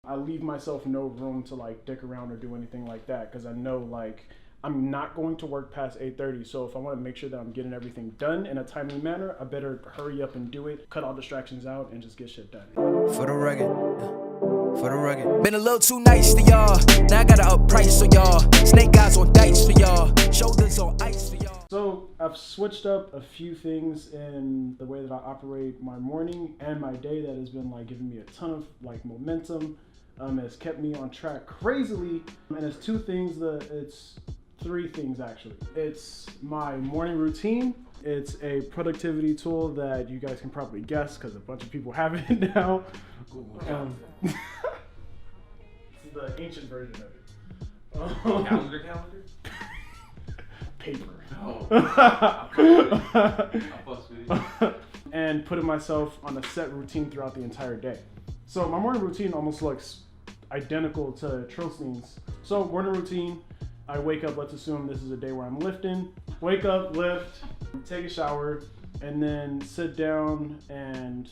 I leave myself no room to like dick around or do anything like that because I know like I'm not going to work past 8:30. So if I want to make sure that I'm getting everything done in a timely manner, I better hurry up and do it, cut all distractions out, and just get shit done. For the rugged. For the rugged. Been a little too nice for y'all. Now I gotta up price for y'all. Snake eyes on dice for y'all. Shoulders on ice for y'all. So I've switched up a few things in the way that I operate my morning and my day that has been like giving me a ton of like momentum. It's kept me on track crazily. And it's it's three things actually. It's my morning routine. It's a productivity tool that you guys can probably guess because a bunch of people have it now. This is the ancient version of it. Calendar? Paper. Oh. And putting myself on a set routine throughout the entire day. So my morning routine almost looks identical to Trilstein's. So morning routine, I wake up, let's assume this is a day where I'm lifting. Wake up, lift, take a shower, and then sit down and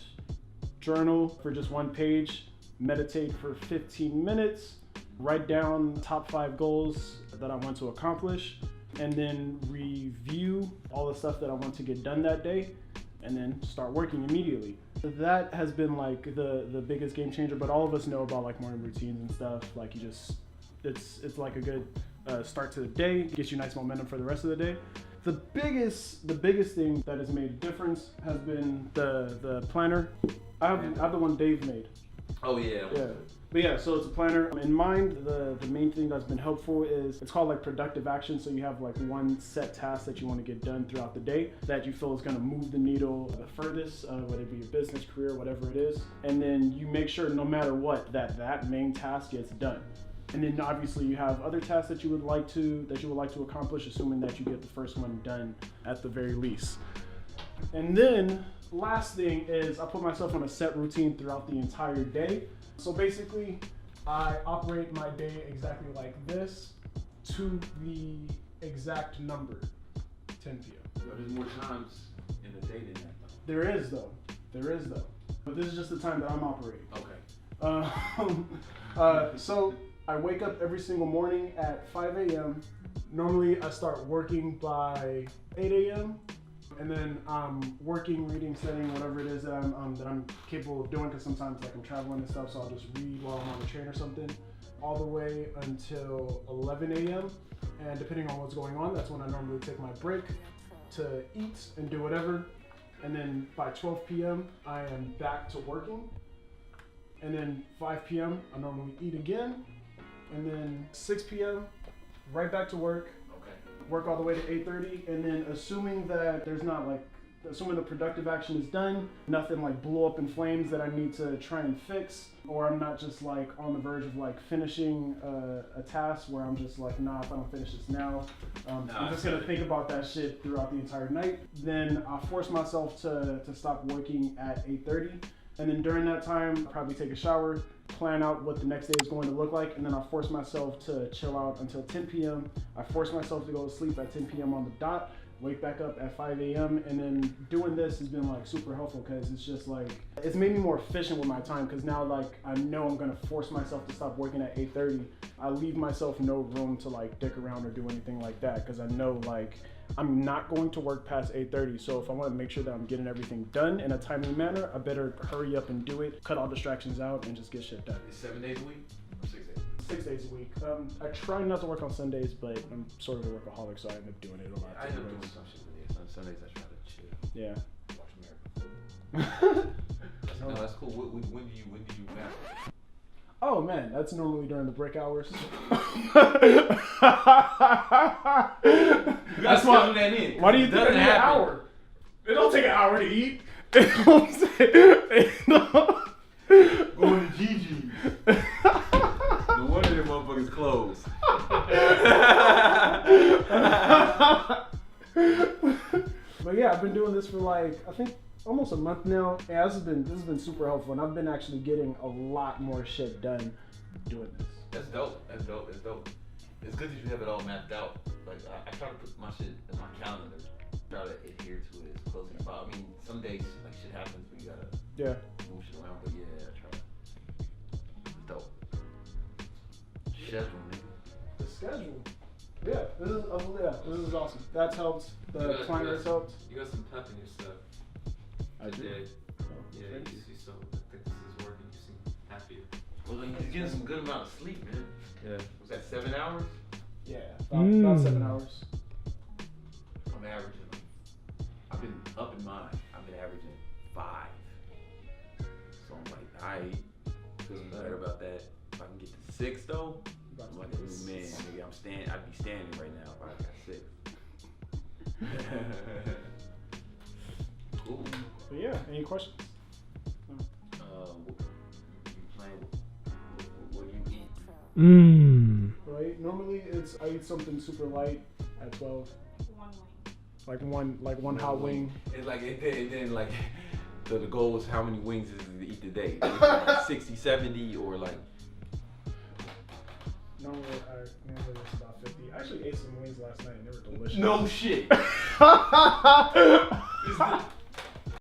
journal for just one page, meditate for 15 minutes, write down top 5 goals that I want to accomplish, and then review all the stuff that I want to get done that day, and then start working immediately. That has been like the biggest game changer, but all of us know about like morning routines and stuff. Like it's like a good start to the day, gets you nice momentum for the rest of the day. The biggest thing that has made a difference has been the planner. I have the one Dave made. Oh yeah. Yeah. But yeah, so it's a planner. In mind, the main thing that's been helpful is it's called like productive action. So you have like one set task that you want to get done throughout the day that you feel is going to move the needle the furthest, whether it be your business, career, whatever it is. And then you make sure no matter what that main task gets done. And then obviously you have other tasks that you would like to accomplish, assuming that you get the first one done at the very least. And then last thing is I put myself on a set routine throughout the entire day. So basically I operate my day exactly like this to the exact number, 10 p.m. But there's more times in the day than that though. There is though. But this is just the time that I'm operating. Okay. So I wake up every single morning at 5 a.m. Normally I start working by 8 a.m. and then I'm working, reading, studying, whatever it is that I'm capable of doing, because sometimes like I'm traveling and stuff, so I'll just read while I'm on the train or something, all the way until 11 a.m. And depending on what's going on, that's when I normally take my break to eat and do whatever. And then by 12 p.m. I am back to working. And then 5 p.m. I normally eat again. And then 6 p.m. right back to work. Work all the way to 8:30, and then assuming that assuming the productive action is done, nothing like blew up in flames that I need to try and fix, or I'm not just like on the verge of like finishing a task where I'm just like, nah, if I don't finish this now, I'm just gonna think about that shit throughout the entire night. Then I force myself to stop working at 8:30, and then during that time, I'll probably take a shower, plan out what the next day is going to look like, and then I'll force myself to chill out until 10 p.m. I force myself to go to sleep at 10 p.m. on the dot, wake back up at 5 a.m. And then doing this has been like super helpful because it's just like, it's made me more efficient with my time, because now like I know I'm gonna force myself to stop working at 8:30. I leave myself no room to like dick around or do anything like that, because I know like I'm not going to work past 8:30. So if I want to make sure that I'm getting everything done in a timely manner, I better hurry up and do it, cut all distractions out, and just get shit done. It's 7 days a week or 6 days? 6 days a week. I try not to work on Sundays, but I'm sort of a workaholic, so I end up doing it a lot. I end up doing some shit with it. On Sundays I try to chill. Yeah. Watch America. No, that's cool. When do you fast? Oh man, that's normally during the break hours. That's why that in. Why do you think I need an hour? It don't take an hour to eat. Going to Gigi. No wonder them motherfuckers closed. But yeah, I've been doing this for like, I think almost a month now. Yeah, this has been super helpful, and I've been actually getting a lot more shit done doing this. That's dope. It's good that you have it all mapped out. Like I try to put my shit in my calendar, try to adhere to it as close as possible. I mean, some days like shit happens, but you gotta move shit around. But yeah, I try. It's dope. schedule, nigga. The schedule. Yeah, this is awesome. That's helped. The planners helped. You got some pep in your step. I did. Today. Oh, Yeah, thank you see, so I think this is working. You seem happier. Well, then you're getting some good amount of sleep, man. Yeah. Was that 7 hours? Yeah, about 7 hours. I'm averaging. I've been up in mine. I've been averaging 5. So I'm like, I feeling better about that. If I can get to 6 though, I'm like a new man, nigga. I'd be standing right now if I got 6. Cool. But yeah, any questions? What you playing? What do you eat? Right. Normally I eat something super light at 12. Like one hot wing. It's like and then like the goal is how many wings is to eat today? 60, 70, or like. Normally it's about 50. I actually ate some wings last night and they were delicious. No shit.